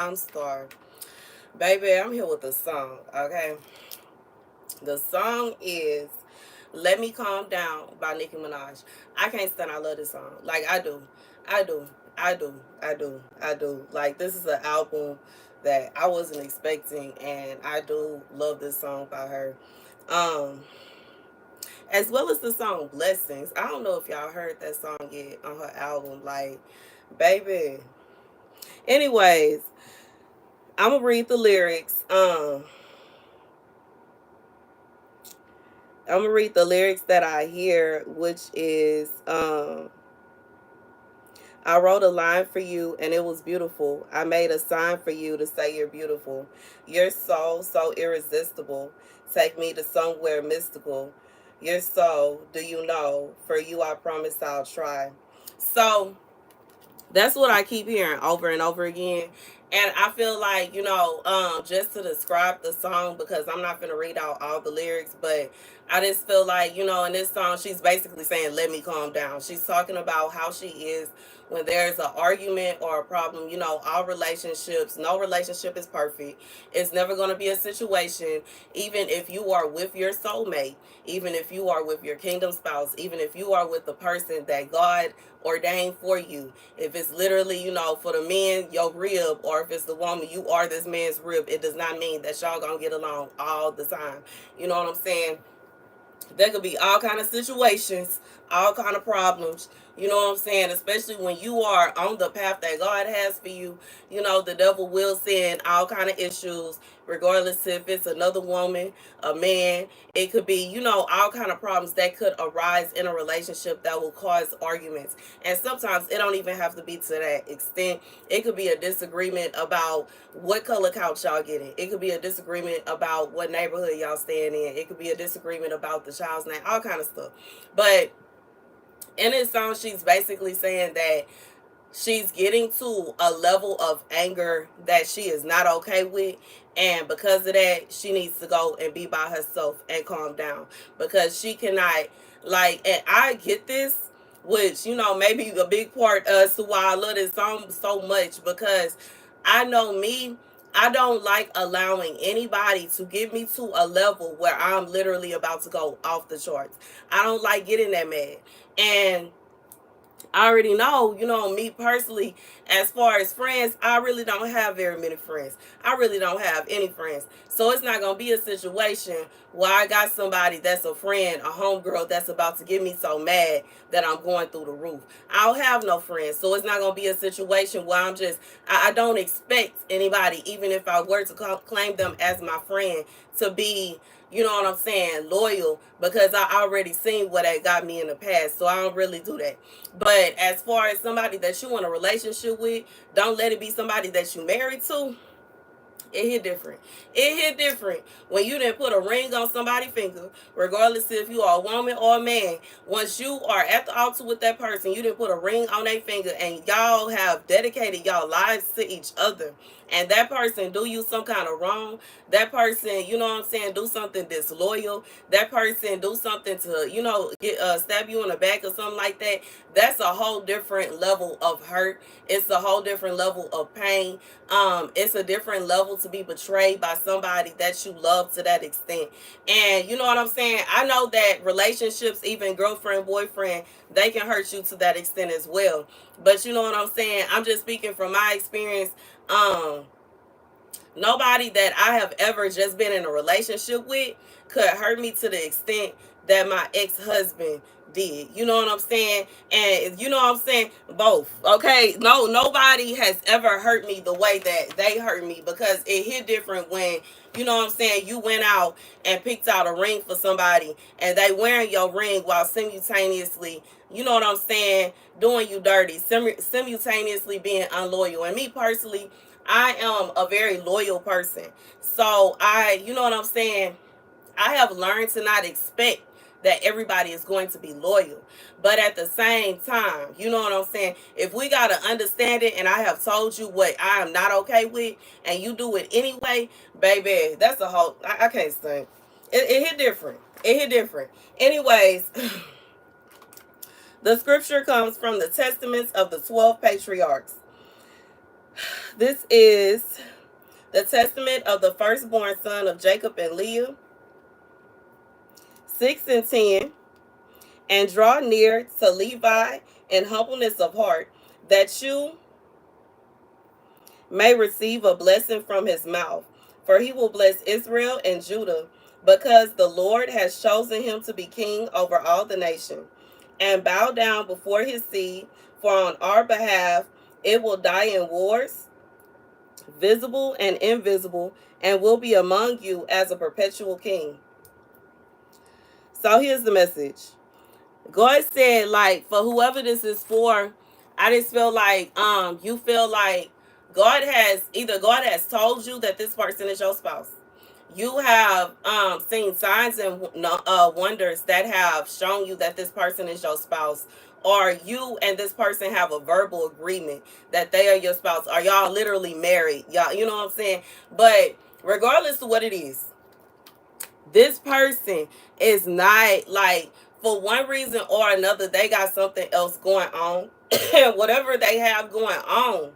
I'm Star. Baby, I'm here with a song, okay? The song is Let Me Calm Down by Nicki Minaj. I can't stand, I love this song. Like, I do. I do. I do. Like, this is an album that I wasn't expecting, and I do love this song by her. Um, as well as the song Blessings. I don't know if y'all heard that song yet on her album. Like, baby. Anyways, I'm gonna read the lyrics. I'm gonna read the lyrics that I hear, which is I wrote a line for you and it was beautiful. I made a sign for you to say you're beautiful. You're so irresistible. Take me to somewhere mystical. You're so, do you know? For you I promise I'll try. So that's what I keep hearing over and over again. And I feel like, just to describe the song, because I'm not going to read out all the lyrics, but I just feel like, in this song, she's basically saying, let me calm down. She's talking about how she is when there's an argument or a problem. All relationships, no relationship is perfect. It's never going to be a situation, even if you are with your soulmate, even if you are with your kingdom spouse, even if you are with the person that God ordained for you. If it's literally, for the men, your rib, or if it's the woman, you are this man's rib, it does not mean that y'all gonna get along all the time. You know what I'm saying? There could be all kind of situations, all kind of problems. You know what I'm saying? Especially when you are on the path that God has for you. The devil will send all kind of issues, regardless if it's another woman, a man. It could be, all kind of problems that could arise in a relationship that will cause arguments. And sometimes it don't even have to be to that extent. It could be a disagreement about what color couch y'all getting. It could be a disagreement about what neighborhood y'all staying in. It could be a disagreement about the child's name, all kind of stuff. But in this song, she's basically saying that she's getting to a level of anger that she is not okay with, and because of that she needs to go and be by herself and calm down, because she cannot, like, and I get this, which maybe a big part as to why I love this song so much, because I know me, I don't like allowing anybody to get me to a level where I'm literally about to go off the charts. I don't like getting that mad. And I already know, me personally, as far as friends, I really don't have very many friends. I really don't have any friends. So it's not going to be a situation where I got somebody that's a friend, a homegirl that's about to get me so mad that I'm going through the roof. I don't have no friends. So it's not going to be a situation where I don't expect anybody, even if I were to claim them as my friend, to be, you know what I'm saying, loyal, because I already seen what that got me in the past. So I don't really do that. But as far as somebody that you in a relationship with, don't let it be somebody that you married to. It hit different. It hit different when you didn't put a ring on somebody's finger, regardless if you are a woman or a man. Once you are at the altar with that person, you didn't put a ring on their finger, and y'all have dedicated y'all lives to each other. And that person do you some kind of wrong. That person, you know what I'm saying, do something disloyal. That person do something to, get stab you in the back or something like that. That's a whole different level of hurt. It's a whole different level of pain. It's a different level to be betrayed by somebody that you love to that extent. And you know what I'm saying? I know that relationships, even girlfriend, boyfriend, they can hurt you to that extent as well. But you know what I'm saying? I'm just speaking from my experience. Um, Nobody that I have ever just been in a relationship with could hurt me to the extent that my ex-husband did. You know what I'm saying? And you know what I'm saying? Both. Okay. No, nobody has ever hurt me the way that they hurt me, because it hit different when, you know what I'm saying, you went out and picked out a ring for somebody and they wearing your ring while simultaneously, you know what I'm saying, doing you dirty, simultaneously being unloyal. And me personally, I am a very loyal person. So you know what I'm saying? I have learned to not expect that everybody is going to be loyal. But at the same time, you know what I'm saying? If we got to understand it, and I have told you what I am not okay with, and you do it anyway, baby, that's a whole, I can't think. It hit different. It hit different. Anyways, the scripture comes from the Testaments of the 12 Patriarchs. This is the testament of the firstborn son of Jacob and Leah, 6 and 10. And draw near to Levi in humbleness of heart, that you may receive a blessing from his mouth. For he will bless Israel and Judah, because the Lord has chosen him to be king over all the nation. And bow down before his seed, for on our behalf it will die in wars, visible and invisible, and will be among you as a perpetual king. So here's the message. God said, like, for whoever this is for, I just feel like you feel like God has told you that this person is your spouse. You have seen signs and wonders that have shown you that this person is your spouse, or you and this person have a verbal agreement that they are your spouse, or y'all literally married, y'all, you know what I'm saying? But regardless of what it is, this person is not, like, for one reason or another, they got something else going on. Whatever they have going on,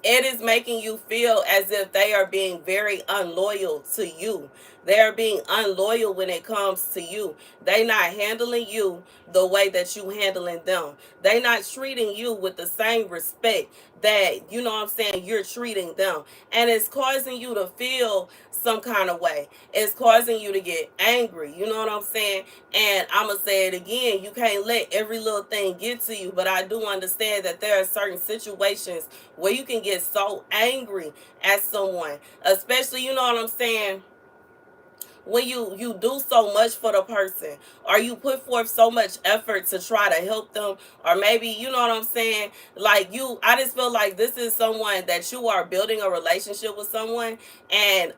it is making you feel as if they are being very unloyal to you. They are being unloyal when it comes to you. They not handling you the way that you handling them. They not treating you with the same respect that, you know what I'm saying, you're treating them. And it's causing you to feel some kind of way. It's causing you to get angry. You know what I'm saying? And I'm going to say it again. You can't let every little thing get to you. But I do understand that there are certain situations where you can get so angry at someone. Especially, you know what I'm saying, when you do so much for the person, or you put forth so much effort to try to help them, or maybe, you know what I'm saying, like, I just feel like this is someone that you are building a relationship with someone, and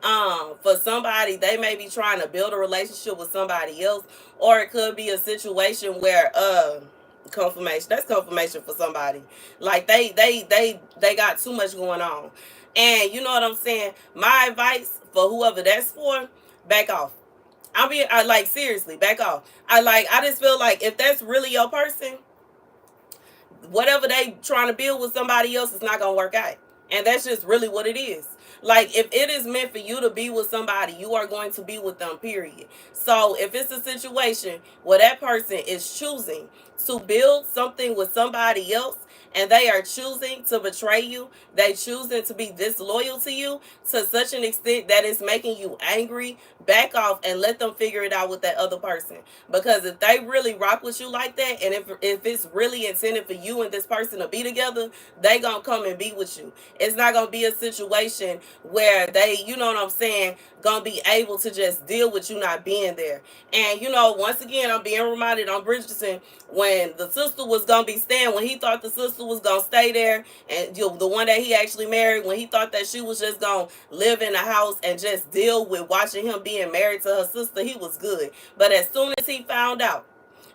for somebody, they may be trying to build a relationship with somebody else, or it could be a situation where confirmation, that's confirmation for somebody, like they got too much going on. And you know what I'm saying, my advice for whoever that's for, back off. I like, seriously, back off. I just feel like if that's really your person, whatever they trying to build with somebody else is not gonna work out. And that's just really what it is. Like, if it is meant for you to be with somebody, you are going to be with them, period. So if it's a situation where that person is choosing to build something with somebody else, and they are choosing to betray you, they choosing to be disloyal to you to such an extent that it's making you angry, back off and let them figure it out with that other person. Because if they really rock with you like that, and if it's really intended for you and this person to be together, they gonna come and be with you. It's not gonna be a situation where they, you know what I'm saying, gonna be able to just deal with you not being there. And you know, once again, I'm being reminded on Bridgerton, when the sister was gonna be staying, when he thought the sister was gonna stay there, and you know, the one that he actually married, when he thought that she was just gonna live in the house and just deal with watching him being married to her sister, he was good. But as soon as he found out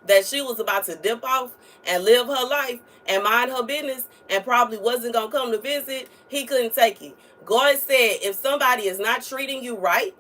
that she was about to dip off and live her life and mind her business and probably wasn't gonna come to visit, he couldn't take it. God said, if somebody is not treating you right,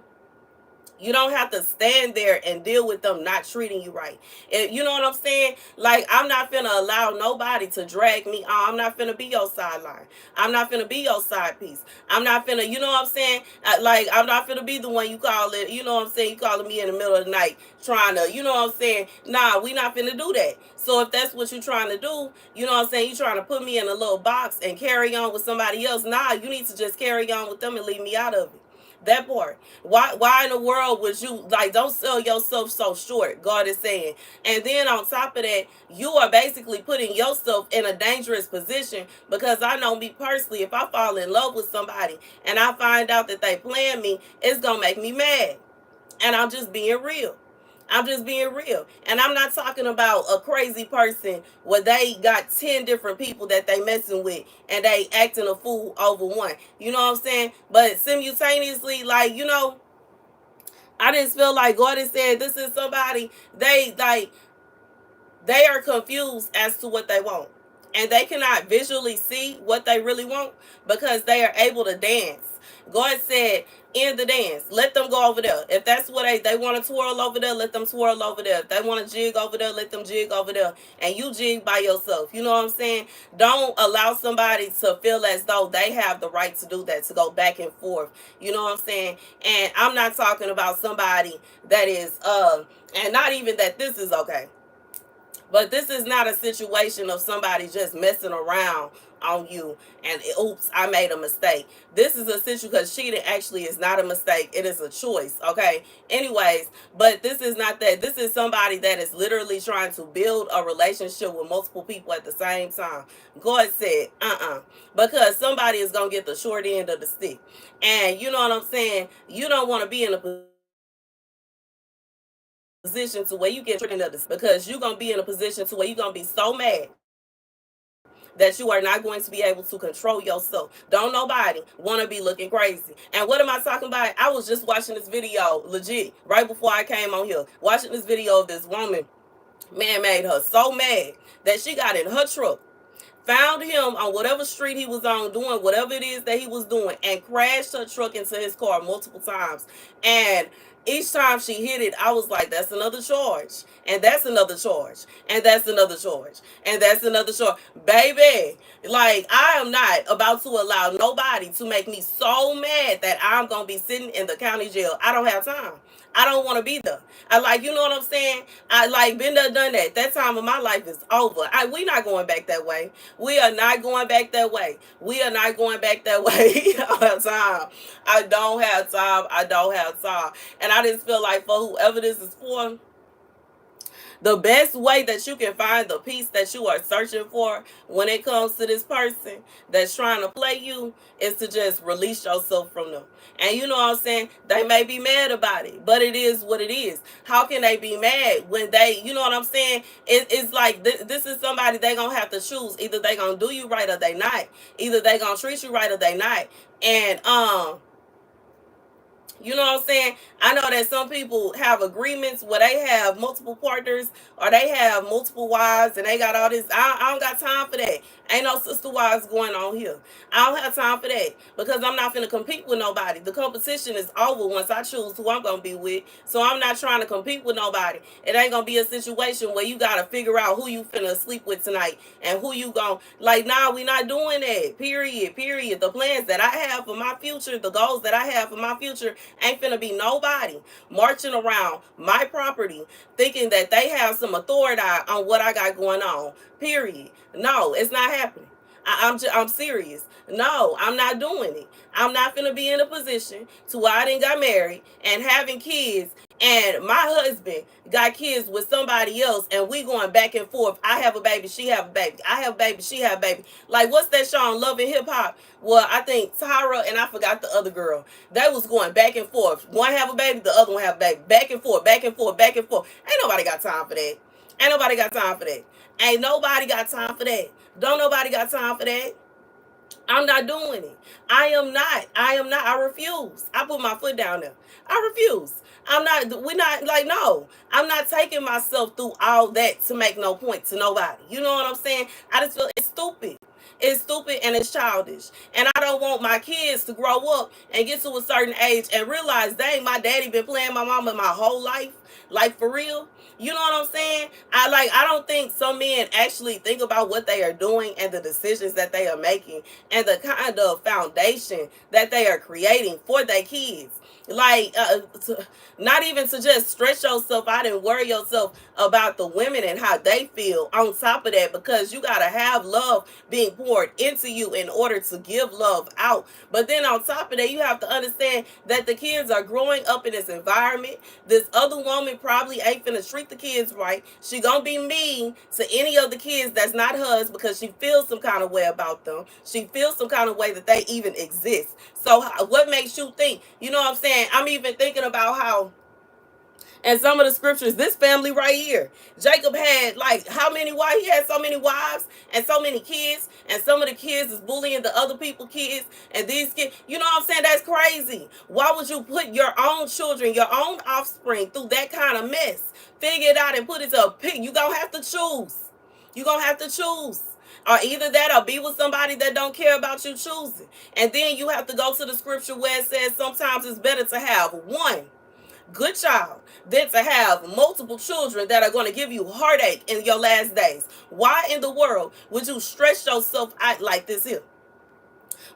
you don't have to stand there and deal with them not treating you right. And you know what I'm saying? Like, I'm not finna allow nobody to drag me on. I'm not finna be your sideline. I'm not finna be your side piece. I'm not finna, you know what I'm saying? Like, I'm not finna be the one you call it, you know what I'm saying? You calling me in the middle of the night trying to, you know what I'm saying? Nah, we not finna do that. So if that's what you're trying to do, you know what I'm saying? You trying to put me in a little box and carry on with somebody else. Nah, you need to just carry on with them and leave me out of it. That part. Why in the world would you, like, don't sell yourself so short, God is saying. And then on top of that, you are basically putting yourself in a dangerous position, because I know me personally, if I fall in love with somebody and I find out that they playing me, it's gonna make me mad. And I'm just being real. I'm just being real. And I'm not talking about a crazy person where they got 10 different people that they messing with and they acting a fool over one. You know what I'm saying? But simultaneously, like, you know, I just feel like God has said this is somebody, they are confused as to what they want. And they cannot visually see what they really want because they are able to dance. God said, in the dance, let them go over there. If that's what they want to twirl over there, let them twirl over there. If they want to jig over there, let them jig over there. And you jig by yourself. You know what I'm saying? Don't allow somebody to feel as though they have the right to do that, to go back and forth. You know what I'm saying? And I'm not talking about somebody that is and not even that this is okay. But this is not a situation of somebody just messing around on you and oops, I made a mistake. This is a situation because cheating actually is not a mistake. It is a choice. Okay. Anyways, but this is not that. This is somebody that is literally trying to build a relationship with multiple people at the same time. God said, because somebody is gonna get the short end of the stick. And you know what I'm saying? You don't want to be in a position to where you get tricked into this because you're gonna be in a position to where you're gonna be so mad that you are not going to be able to control yourself. Don't nobody want to be looking crazy. And what am I talking about? I was just watching this video, legit, right before I came on here, watching this video of this woman. Man made her so mad that she got in her truck, found him on whatever street he was on doing whatever it is that he was doing, and crashed her truck into his car multiple times. And each time she hit it, I was like, that's another charge. And that's another charge. And that's another charge. And that's another charge. Baby, like, I am not about to allow nobody to make me so mad that I'm going to be sitting in the county jail. I don't have time. I don't want to be there. I like, you know what I'm saying? I like been there, done that. That time of my life is over. We not going back that way. We are not going back that way. We are not going back that way. I don't have time. I don't have time. I don't have time. And I just feel like for whoever this is for, the best way that you can find the peace that you are searching for when it comes to this person that's trying to play you is to just release yourself from them. And you know what I'm saying? They may be mad about it, but it is what it is. How can they be mad when they, you know what I'm saying? It's like this is somebody they going to have to choose. Either they going to do you right or they not. Either they going to treat you right or they not. And, you know what I'm saying? I know that some people have agreements where they have multiple partners or they have multiple wives and they got all this. I don't got time for that. Ain't no sister wives going on here. I don't have time for that because I'm not finna compete with nobody. The competition is over once I choose who I'm gonna be with. So I'm not trying to compete with nobody. It ain't gonna be a situation where you gotta figure out who you finna sleep with tonight and who you gon' like. Nah, we not doing that. Period. Period. The plans that I have for my future, the goals that I have for my future, ain't finna be nobody marching around my property thinking that they have some authority on what I got going on. Period. No, it's not happening. I'm serious. No, I'm not doing it. I'm not gonna be in a position to where I didn't got married and having kids and my husband got kids with somebody else and we going back and forth. I have a baby, she have a baby. I have a baby, she have a baby. Like, what's that show on Love and Hip Hop? Well, I think Tyra and I forgot the other girl. They was going back and forth. One have a baby, the other one have a baby. Back and forth, back and forth, back and forth. Ain't nobody got time for that. Ain't nobody got time for that. Ain't nobody got time for that. Don't nobody got time for that. I'm not doing it. I am not. I am not. I refuse. I put my foot down there. I refuse. I'm not, we're not like, no, I'm not taking myself through all that to make no point to nobody. You know what I'm saying? I just feel it's stupid. It's stupid and it's childish. And I don't want my kids to grow up and get to a certain age and realize, dang, my daddy been playing my mama my whole life. Like, for real. You know what I'm saying? I don't think some men actually think about what they are doing and the decisions that they are making and the kind of foundation that they are creating for their kids. Like, not even to just stretch yourself out and worry yourself about the women and how they feel on top of that, because you got to have love being poured into you in order to give love out. But then on top of that, you have to understand that the kids are growing up in this environment. This other woman probably ain't finna treat the kids right. She gonna be mean to any of the kids that's not hers because she feels some kind of way about them. She feels some kind of way that they even exist. So what makes you think? You know what I'm saying? I'm even thinking about how, and some of the scriptures, this family right here, Jacob had like how many wives? He had so many wives and so many kids, and some of the kids is bullying the other people's kids, and these kids, you know what I'm saying? That's crazy. Why would you put your own children, your own offspring through that kind of mess? Figure it out and put it to a pig. You gonna have to choose. You gonna have to choose. Or either that or be with somebody that don't care about you choosing. And then you have to go to the scripture where it says sometimes it's better to have one good child than to have multiple children that are going to give you heartache in your last days. Why in the world would you stress yourself out like this here?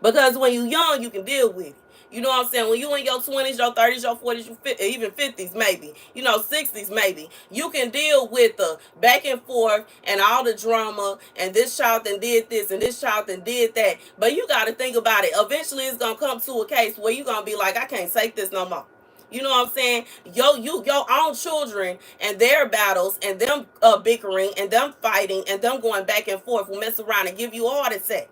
Because when you're young, you can deal with it. You know what I'm saying? When you in your 20s, your 30s, your 40s, even 50s maybe, 60s maybe, you can deal with the back and forth and all the drama and this child then did this and this child then did that. But you got to think about it. Eventually, it's going to come to a case where you're going to be like, I can't take this no more. You know what I'm saying? Your own children and their battles and them bickering and them fighting and them going back and forth will mess around and give you a heart attack.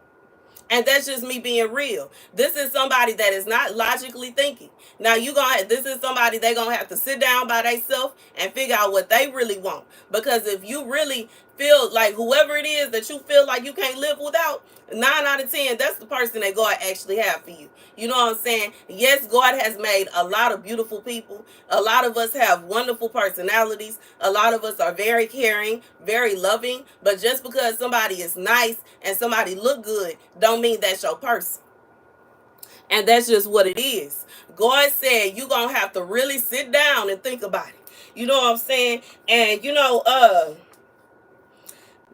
And that's just me being real. This is somebody that is not logically thinking. Now this is somebody they're gonna have to sit down by themselves and figure out what they really want. Because if you really feel like whoever it is that you feel like you can't live without, 9 out of 10, that's the person that God actually have for you. You know what I'm saying? Yes, God has made a lot of beautiful people. A lot of us have wonderful personalities. A lot of us are very caring, very loving. But just because somebody is nice and somebody look good, don't mean that's your person. And that's just what it is. God said you're going to have to really sit down and think about it. You know what I'm saying? And,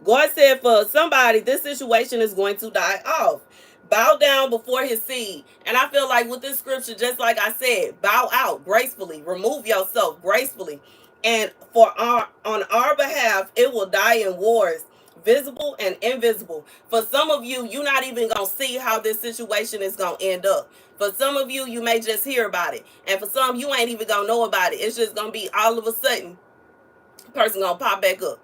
God said for somebody, this situation is going to die off. Bow down before his seed. And I feel like with this scripture, just like I said, bow out gracefully. Remove yourself gracefully. And on our behalf, it will die in wars, visible and invisible. For some of you, you're not even going to see how this situation is going to end up. For some of you, you may just hear about it. And for some, you ain't even going to know about it. It's just going to be all of a sudden, person going to pop back up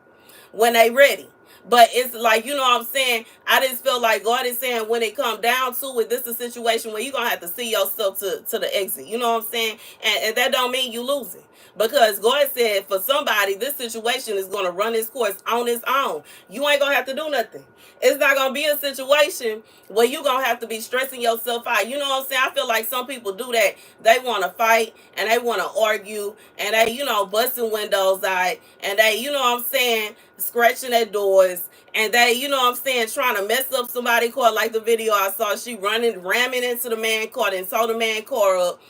when they ready. But it's like, you know what I'm saying? I just feel like God is saying when it come down to it, this is a situation where you're going to have to see yourself to the exit. You know what I'm saying? And that don't mean you losing. Because God said for somebody, this situation is going to run its course on its own. You ain't going to have to do nothing. It's not going to be a situation where you're going to have to be stressing yourself out. You know what I'm saying? I feel like some people do that. They want to fight and they want to argue and they, busting windows out and they, you know what I'm saying, scratching at doors and they, you know what I'm saying, trying to mess up somebody's car. Like the video I saw, she ramming into the man car and tore the man car up.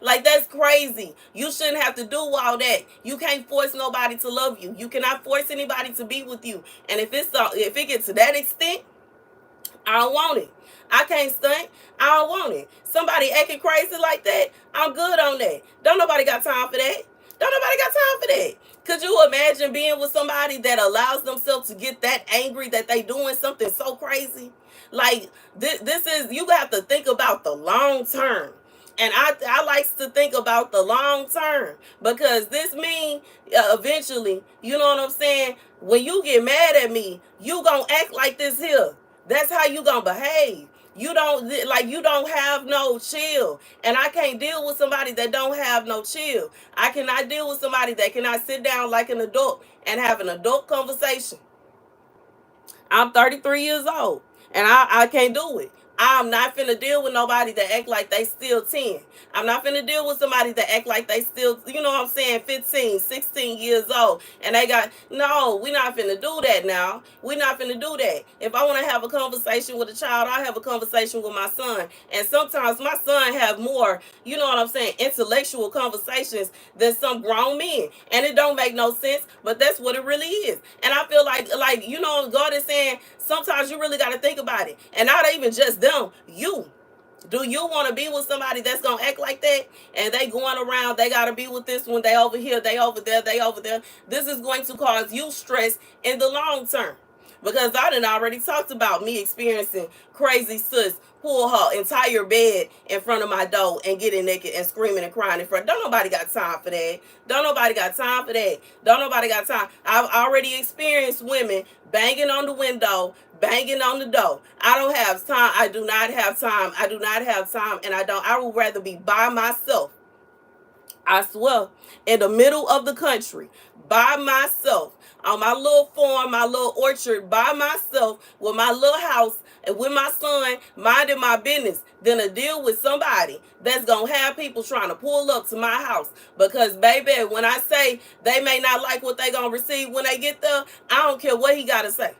Like that's crazy. You shouldn't have to do all that. You can't force nobody to love you. You cannot force anybody to be with you. And if it gets to that extent, I don't want it. I can't stunt. I don't want it. Somebody acting crazy like that, I'm good on that. Don't nobody got time for that. Don't nobody got time for that. Could you imagine being with somebody that allows themselves to get that angry that they doing something so crazy? Like this is, you have to think about the long term. And I like to think about the long term because this means eventually, you know what I'm saying? When you get mad at me, you gonna act like this here. That's how you gonna behave. You don't have no chill. And I can't deal with somebody that don't have no chill. I cannot deal with somebody that cannot sit down like an adult and have an adult conversation. I'm 33 years old and I can't do it. I'm not finna deal with nobody that act like they still 10. I'm not finna deal with somebody that act like they still, you know what I'm saying, 15, 16 years old. And no, we're not finna do that now. We're not finna do that. If I want to have a conversation with a child, I have a conversation with my son. And sometimes my son have more, you know what I'm saying, intellectual conversations than some grown men. And it don't make no sense, but that's what it really is. And I feel like, God is saying, sometimes you really got to think about it. And not even just them, you. Do you want to be with somebody that's going to act like that? And they going around, they got to be with this one, they over here, they over there, they over there. This is going to cause you stress in the long term. Because I done already talked about me experiencing crazy sis pull her entire bed in front of my door and getting naked and screaming and crying in front. Don't nobody got time for that. Don't nobody got time for that. Don't nobody got time. I've already experienced women banging on the window, banging on the door. I don't have time. I do not have time. I do not have time. And I would rather be by myself. I swear, in the middle of the country, by myself, on my little farm, my little orchard, by myself, with my little house, and with my son, minding my business, than to deal with somebody that's going to have people trying to pull up to my house. Because, baby, when I say they may not like what they going to receive when they get there, I don't care what he got to say.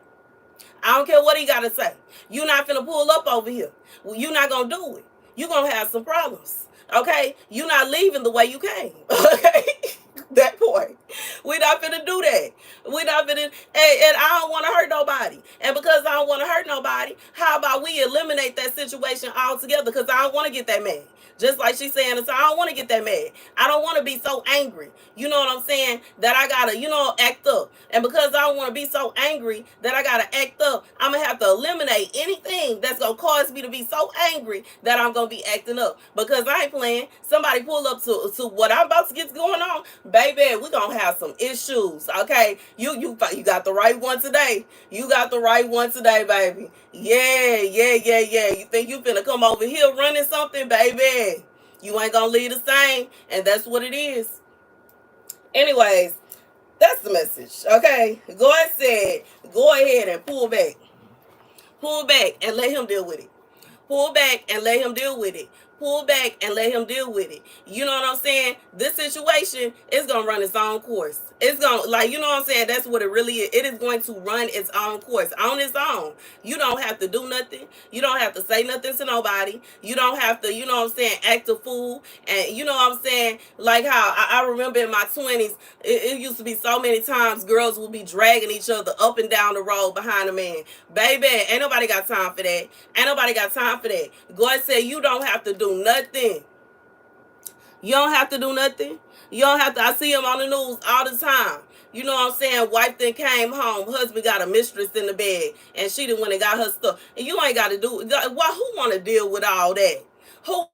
I don't care what he got to say. You not finna pull up over here. Well, you not gonna do it. You gonna have some problems. Okay? You not leaving the way you came. Okay? That point. We not finna do that. We not finna, and I don't want to hurt nobody. And because I don't want to hurt nobody, how about we eliminate that situation altogether? Because I don't want to get that mad. Just like she's saying, so I don't want to get that mad. I don't want to be so angry. You know what I'm saying? That I gotta, act up. And because I don't want to be so angry that I gotta act up, I'm gonna have to eliminate anything that's gonna cause me to be so angry that I'm gonna be acting up. Because I ain't playing. Somebody pull up to what I'm about to get going on, baby. We gonna have some issues. Okay, you got the right one today. You got the right one today, baby. Yeah. You think you finna come over here running something, baby? You ain't gonna leave the same, and that's what it is. Anyways, that's the message. Okay, God said, go ahead and pull back. Pull back and let him deal with it. Pull back and let him deal with it. Pull back and let him deal with it. You know what I'm saying? This situation is going to run its own course. It's going to, like, you know what I'm saying? That's what it really is. It is going to run its own course on its own. You don't have to do nothing. You don't have to say nothing to nobody. You don't have to, you know what I'm saying, act a fool. And you know what I'm saying? Like how I remember in my 20s, it used to be so many times girls would be dragging each other up and down the road behind a man. Baby, ain't nobody got time for that. Ain't nobody got time for that. God said you don't have to do nothing. You don't have to do nothing. You don't have to. I see him on the news all the time. You know what I'm saying? Wife then came home. Husband got a mistress in the bed. And she done went and got her stuff. And you ain't got to do it. Who want to deal with all that? Who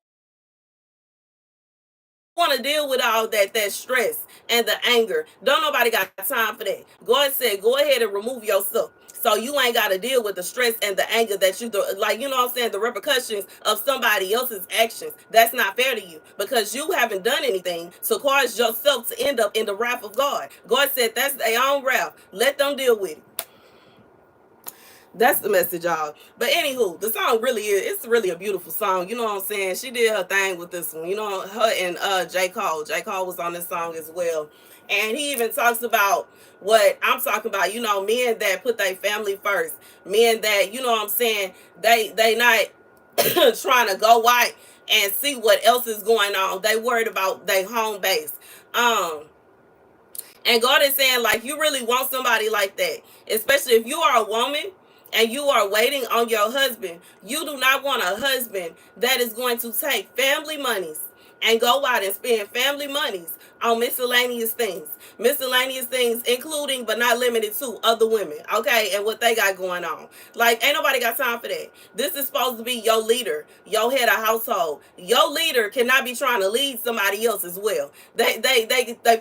want to deal with all that stress and the anger? Don't nobody got time for that. God said, go ahead and remove yourself. So you ain't got to deal with the stress and the anger that you do. Like, you know what I'm saying? The repercussions of somebody else's actions. That's not fair to you because you haven't done anything to cause yourself to end up in the wrath of God. God said that's their own wrath. Let them deal with it. That's the message, y'all. But anywho, the song really it's really a beautiful song. You know what I'm saying? She did her thing with this one. You know, her and J. Cole. J. Cole was on this song as well. And he even talks about what I'm talking about, men that put their family first. Men that, you know what I'm saying, they not trying to go white and see what else is going on. They worried about their home base. And God is saying, like, you really want somebody like that. Especially if you are a woman and you are waiting on your husband. You do not want a husband that is going to take family monies and go out and spend family monies on miscellaneous things. Miscellaneous things, including but not limited to other women, okay, and what they got going on. Like, ain't nobody got time for that. This is supposed to be your leader, your head of household. Your leader cannot be trying to lead somebody else as well. They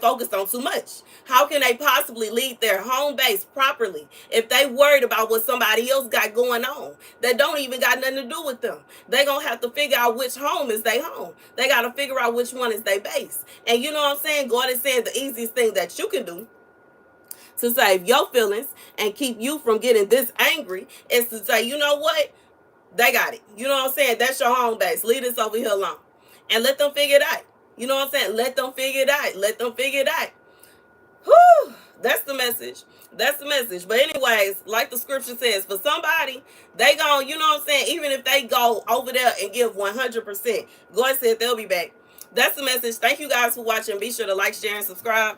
focused on too much. How can they possibly lead their home base properly if they worried about what somebody else got going on that don't even got nothing to do with them? They gonna have to figure out which home is their home. They gotta figure out which one is their base. And you know what I'm saying? God is saying the easiest thing that you can do to save your feelings and keep you from getting this angry is to say, you know what? They got it. You know what I'm saying? That's your home base. Leave this over here alone. And let them figure it out. You know what I'm saying? Let them figure it out. Let them figure it out. Whew, that's the message. That's the message. But anyways, like the scripture says, for somebody, they gon', you know what I'm saying, even if they go over there and give 100%, God said they'll be back. That's the message. Thank you guys for watching. Be sure to like, share, and subscribe.